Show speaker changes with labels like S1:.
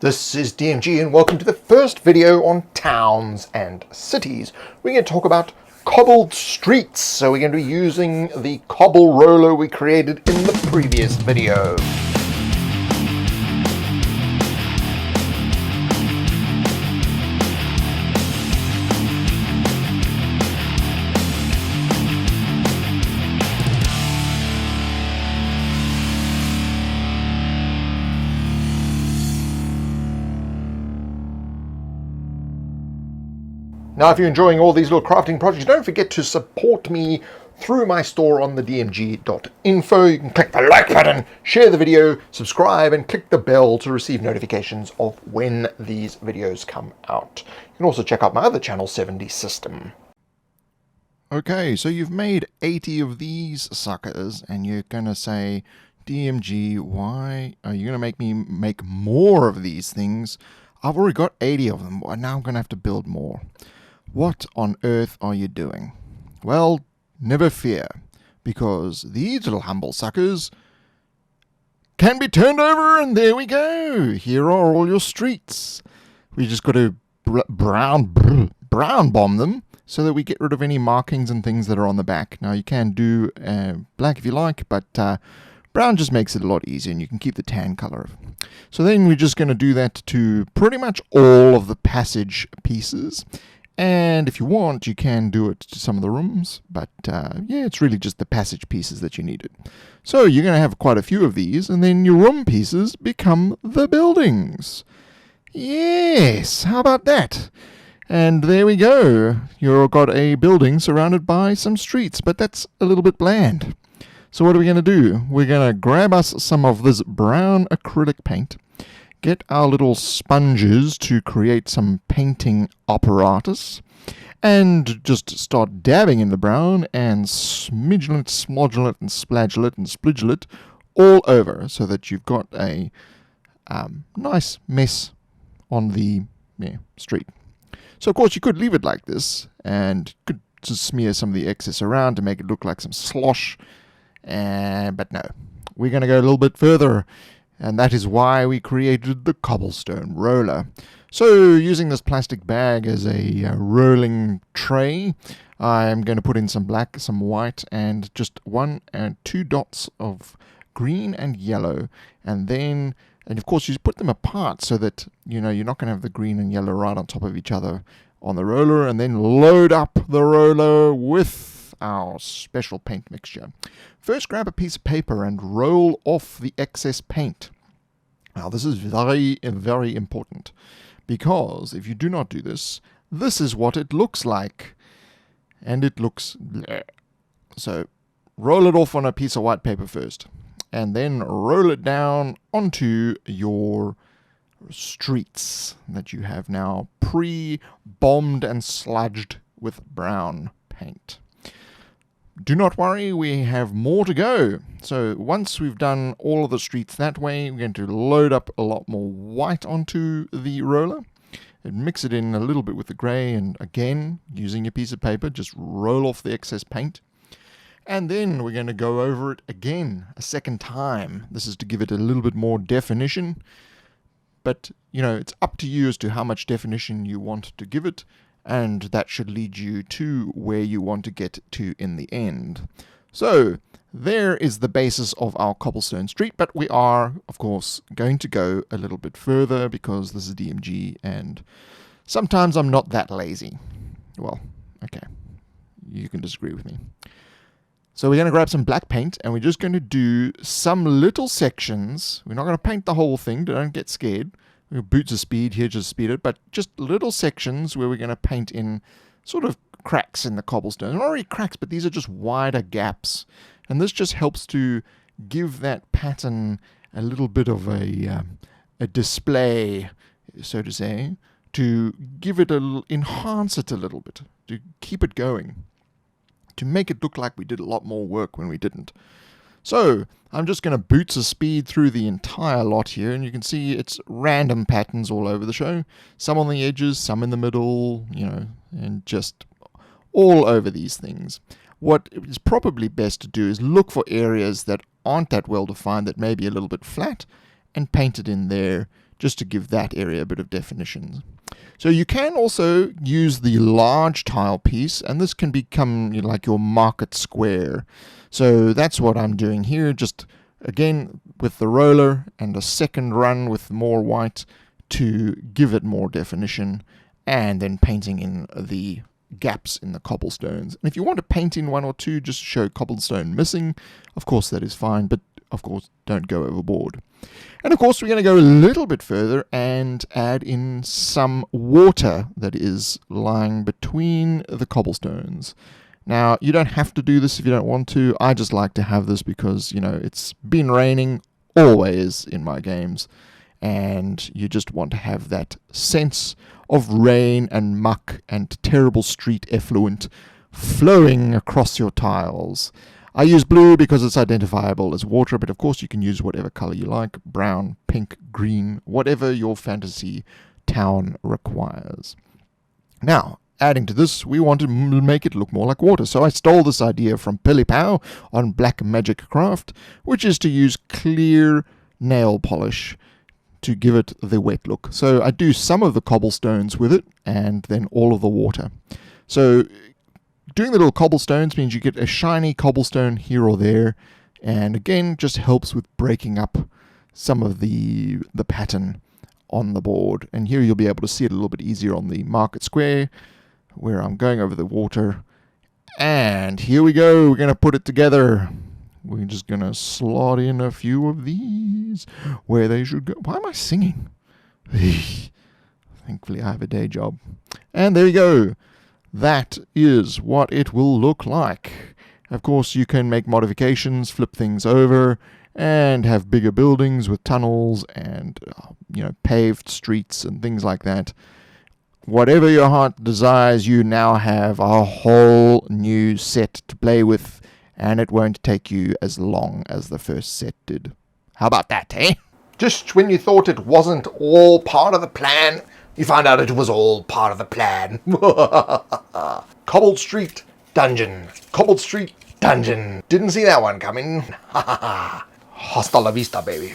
S1: This is DMG and welcome to the first video on towns and cities. We're going to talk about cobbled streets. So we're going to be using the cobble roller we created in the previous video. Now, if you're enjoying all these little crafting projects, don't forget to support me through my store on the dmg.info. You can click the like button, share the video, subscribe, and click the bell to receive notifications of when these videos come out. You can also check out my other channel, 70 System.
S2: Okay, so you've made 80 of these suckers, and you're going to say, DMG, why are you going to make me make more of these things? I've already got 80 of them, but now I'm going to have to build more. What on earth are you doing? Well, never fear, because these little humble suckers can be turned over, and there we go. Here are all your streets. We just got to brown bomb them so that we get rid of any markings and things that are on the back. Now, you can do black if you like, but brown just makes it a lot easier, and you can keep the tan color. So then we're just going to do that to pretty much all of the passage pieces. And if you want, you can do it to some of the rooms, but yeah, it's really just the passage pieces that you needed. So you're going to have quite a few of these, and then your room pieces become the buildings. Yes, how about that? And there we go. You've got a building surrounded by some streets, but that's a little bit bland. So what are we going to do? We're going to grab us some of this brown acrylic paint, get our little sponges to create some painting apparatus, and just start dabbing in the brown and smidging it, smodging it, and splaging it, and splidging it all over so that you've got a nice mess on the street. So, of course, you could leave it like this and could just smear some of the excess around to make it look like some slosh, but no. We're going to go a little bit further. And that is why we created the cobblestone roller. So using this plastic bag as a rolling tray, I'm going to put in some black, some white, and just 1 and 2 dots of green and yellow. And of course you put them apart so that, you're not going to have the green and yellow right on top of each other on the roller, and then load up the roller with our special paint mixture. First, grab a piece of paper and roll off the excess paint. Now, this is very, very important, because if you do not do this, this is what it looks like, and it looks bleh. So, roll it off on a piece of white paper first, and then roll it down onto your streets that you have now pre-bombed and sludged with brown paint. Do not worry, we have more to go. So once we've done all of the streets that way, we're going to load up a lot more white onto the roller and mix it in a little bit with the grey, and again, using a piece of paper, just roll off the excess paint. And then we're going to go over it again a second time. This is to give it a little bit more definition. But, it's up to you as to how much definition you want to give it. And that should lead you to where you want to get to in the end. So, there is the basis of our cobblestone street, but we are, of course, going to go a little bit further because this is DMG, and sometimes I'm not that lazy. Well, okay, you can disagree with me. So we're going to grab some black paint, and we're just going to do some little sections. We're not going to paint the whole thing, don't get scared. Boots of speed here, just speed it, but just little sections where we're going to paint in sort of cracks in the cobblestone. Not really cracks, but these are just wider gaps. And this just helps to give that pattern a little bit of a display, so to say, to give it enhance it a little bit, to keep it going, to make it look like we did a lot more work when we didn't. So, I'm just going to boots of speed through the entire lot here, and you can see it's random patterns all over the show. Some on the edges, some in the middle, and just all over these things. What is probably best to do is look for areas that aren't that well defined, that may be a little bit flat, and paint it in there just to give that area a bit of definition. So you can also use the large tile piece, and this can become like your market square. So that's what I'm doing here, just again with the roller and a second run with more white to give it more definition, and then painting in the gaps in the cobblestones. And if you want to paint in one or two, just show cobblestone missing, of course that is fine, but of course don't go overboard. And of course we're going to go a little bit further and add in some water that is lying between the cobblestones. Now, you don't have to do this if you don't want to. I just like to have this because, it's been raining always in my games, and you just want to have that sense of rain and muck and terrible street effluent flowing across your tiles. I use blue because it's identifiable as water, but of course you can use whatever color you like, brown, pink, green, whatever your fantasy town requires. Now, adding to this, we want to make it look more like water, so I stole this idea from Pilly Pow on Black Magic Craft, which is to use clear nail polish to give it the wet look. So I do some of the cobblestones with it, and then all of the water. So doing the little cobblestones means you get a shiny cobblestone here or there, and again, just helps with breaking up some of the pattern on the board. And here you'll be able to see it a little bit easier on the market square, where I'm going over the water. And here we go, we're going to put it together. We're just going to slot in a few of these where they should go. Why am I singing? Thankfully I have a day job. And there you go. That is what it will look like. Of course, you can make modifications, flip things over, and have bigger buildings with tunnels and paved streets and things like that. Whatever your heart desires, you now have a whole new set to play with, and it won't take you as long as the first set did. How about that, eh?
S1: Just when you thought it wasn't all part of the plan, you found out it was all part of the plan. Cobbled Street Dungeon. Cobbled Street Dungeon. Didn't see that one coming. Hasta la vista, baby.